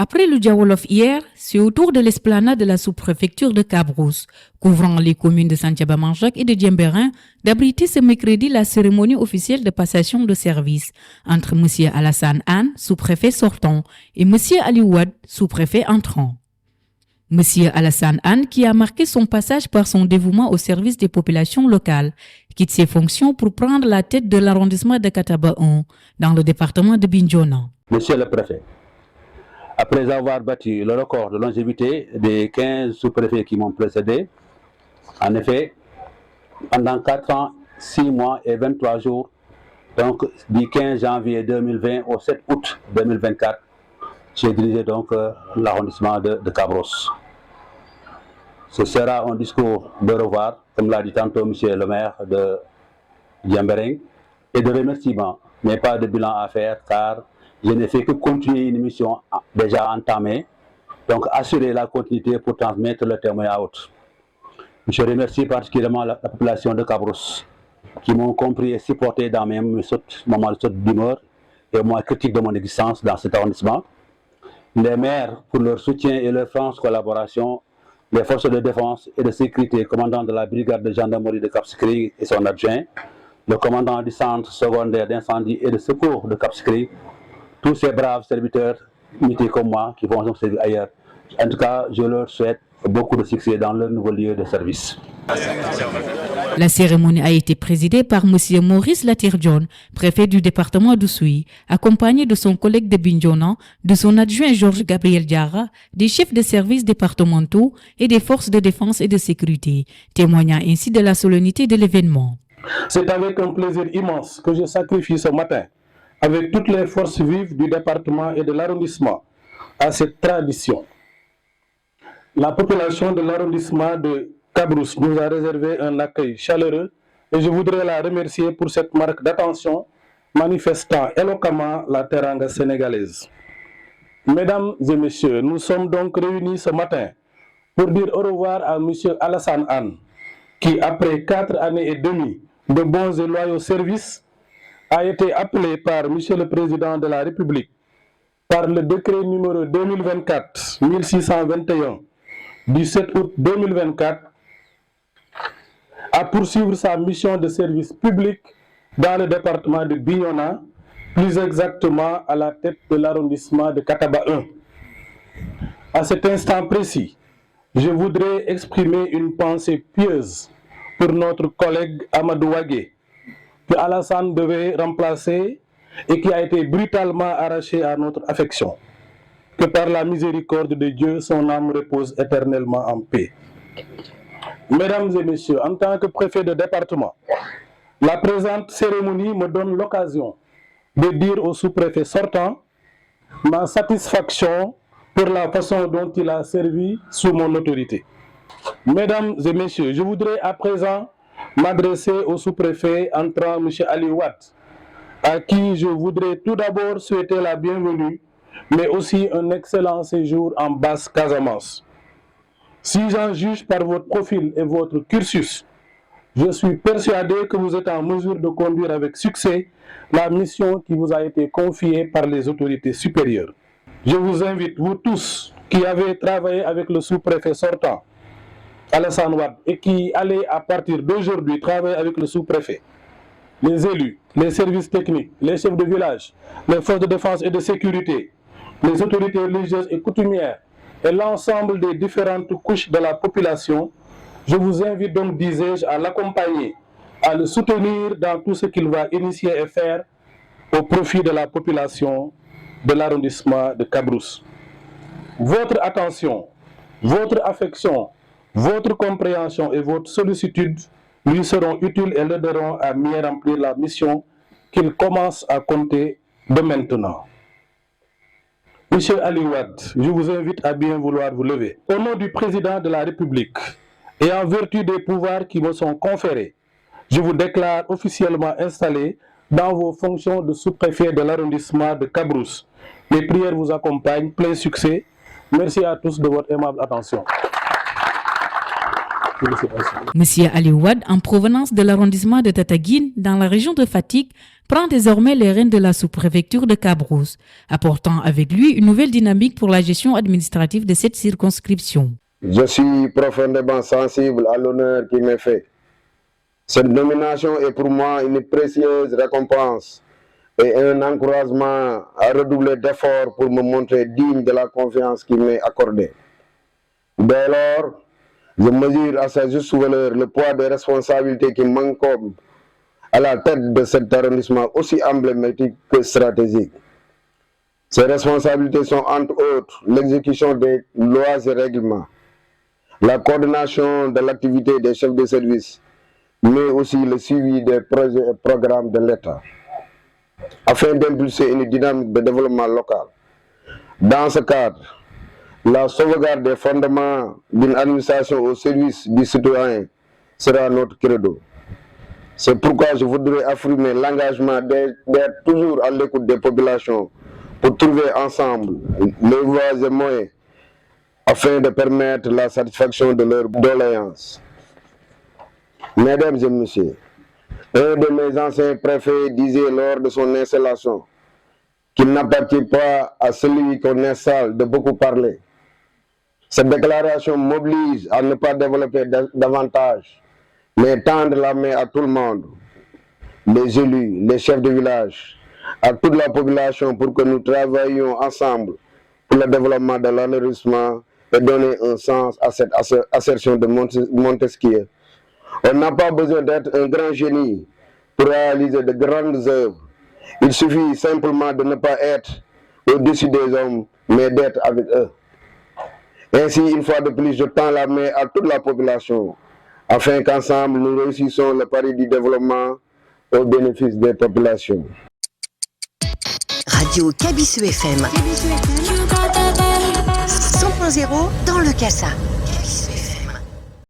Après le Djawolof hier, c'est au tour de l'esplanade de la sous-préfecture de Cabrousse, couvrant les communes de Santhiaba-Manjak et de Diembéring, d'abriter ce mercredi la cérémonie officielle de passation de service entre M. Alassane Anne, sous-préfet sortant, et M. Ali Ouad, sous-préfet entrant. M. Alassane Anne, qui a marqué son passage par son dévouement au service des populations locales, quitte ses fonctions pour prendre la tête de l'arrondissement de Kataba 1, dans le département de Bignona. Monsieur le préfet, après avoir battu le record de longévité des 15 sous-préfets qui m'ont précédé, en effet, pendant 4 ans, 6 mois et 23 jours, donc du 15 janvier 2020 au 7 août 2024, j'ai dirigé donc l'arrondissement de Cabrousse. Ce sera un discours de revoir, comme l'a dit tantôt M. le maire de Diembéring, et de remerciement, mais pas de bilan à faire, car je n'ai fait que continuer une mission déjà entamée, donc assurer la continuité pour transmettre le témoin à autres. Je remercie particulièrement la population de Cabrousse, qui m'ont compris et supporté dans mes moments de saute d'humeur et au moins critiques de mon existence dans cet arrondissement. Les maires pour leur soutien et leur franche collaboration, les forces de défense et de sécurité, commandant de la brigade de gendarmerie de Cap-Skirring et son adjoint, le commandant du centre secondaire d'incendie et de secours de Cap-Skirring, tous ces braves serviteurs unités comme moi qui vont donc servir ailleurs. En tout cas, je leur souhaite beaucoup de succès dans leur nouveau lieu de service. La cérémonie a été présidée par M. Maurice Latirjon, préfet du département d'Oussouye, accompagné de son collègue de Bignona, de son adjoint Georges Gabriel Diarra, des chefs de services départementaux et des forces de défense et de sécurité, témoignant ainsi de la solennité de l'événement. C'est avec un plaisir immense que je sacrifie ce matin, avec toutes les forces vives du département et de l'arrondissement, à cette tradition. La population de l'arrondissement de Cabrousse nous a réservé un accueil chaleureux et je voudrais la remercier pour cette marque d'attention manifestant éloquemment la teranga sénégalaise. Mesdames et messieurs, nous sommes donc réunis ce matin pour dire au revoir à M. Alassane Anne, qui après 4 années et demie de bons et loyaux services, a été appelé par M. le Président de la République par le décret numéro 2024-1621 du 7 août 2024 à poursuivre sa mission de service public dans le département de Bignona, plus exactement à la tête de l'arrondissement de Kataba 1. À cet instant précis, je voudrais exprimer une pensée pieuse pour notre collègue Amadou Wagué, que Alassane devait remplacer et qui a été brutalement arraché à notre affection. Que par la miséricorde de Dieu, son âme repose éternellement en paix. Mesdames et messieurs, en tant que préfet de département, la présente cérémonie me donne l'occasion de dire au sous-préfet sortant ma satisfaction pour la façon dont il a servi sous mon autorité. Mesdames et messieurs, je voudrais à présent m'adresser au sous-préfet entrant, M. Ali Ouad, à qui je voudrais tout d'abord souhaiter la bienvenue, mais aussi un excellent séjour en Basse-Casamance. Si j'en juge par votre profil et votre cursus, je suis persuadé que vous êtes en mesure de conduire avec succès la mission qui vous a été confiée par les autorités supérieures. Je vous invite, vous tous qui avez travaillé avec le sous-préfet sortant, Alassane Ouad, et qui allez à partir d'aujourd'hui travailler avec le sous-préfet, les élus, les services techniques, les chefs de village, les forces de défense et de sécurité, les autorités religieuses et coutumières et l'ensemble des différentes couches de la population, je vous invite donc, disais-je, à l'accompagner, à le soutenir dans tout ce qu'il va initier et faire au profit de la population de l'arrondissement de Cabrousse. Votre attention, votre affection, votre compréhension et votre sollicitude lui seront utiles et l'aideront à mieux remplir la mission qu'il commence à compter de maintenant. Monsieur Ali Ouad, je vous invite à bien vouloir vous lever. Au nom du président de la République et en vertu des pouvoirs qui me sont conférés, je vous déclare officiellement installé dans vos fonctions de sous-préfet de l'arrondissement de Cabrousse. Les prières vous accompagnent, plein succès. Merci à tous de votre aimable attention. Félicitations. Monsieur Ali Ouad, en provenance de l'arrondissement de Tataguine, dans la région de Fatick, prend désormais les rênes de la sous-préfecture de Cap-Rousse, apportant avec lui une nouvelle dynamique pour la gestion administrative de cette circonscription. Je suis profondément sensible à l'honneur qui m'est fait. Cette nomination est pour moi une précieuse récompense et un encouragement à redoubler d'efforts pour me montrer digne de la confiance qui m'est accordée. Dès lors, je mesure à sa juste valeur le poids des responsabilités qui m'incombent à la tête de cet arrondissement aussi emblématique que stratégique. Ces responsabilités sont entre autres l'exécution des lois et règlements, la coordination de l'activité des chefs de service, mais aussi le suivi des projets et programmes de l'État, afin d'impulser une dynamique de développement local. Dans ce cadre, la sauvegarde des fondements d'une administration au service du citoyen sera notre credo. C'est pourquoi je voudrais affirmer l'engagement d'être toujours à l'écoute des populations pour trouver ensemble les voies et moyens afin de permettre la satisfaction de leurs doléances. Mesdames et messieurs, un de mes anciens préfets disait lors de son installation qu'il n'appartient pas à celui qu'on installe de beaucoup parler. Cette déclaration m'oblige à ne pas développer davantage, mais tendre la main à tout le monde, les élus, les chefs de village, à toute la population pour que nous travaillions ensemble pour le développement de l'arrondissement et donner un sens à cette assertion de Montesquieu. On n'a pas besoin d'être un grand génie pour réaliser de grandes œuvres. Il suffit simplement de ne pas être au-dessus des hommes, mais d'être avec eux. Ainsi, une fois de plus, je tends la main à toute la population, afin qu'ensemble nous réussissions le pari du développement au bénéfice des populations. Radio Kabisu FM 100.0 dans le Kassa.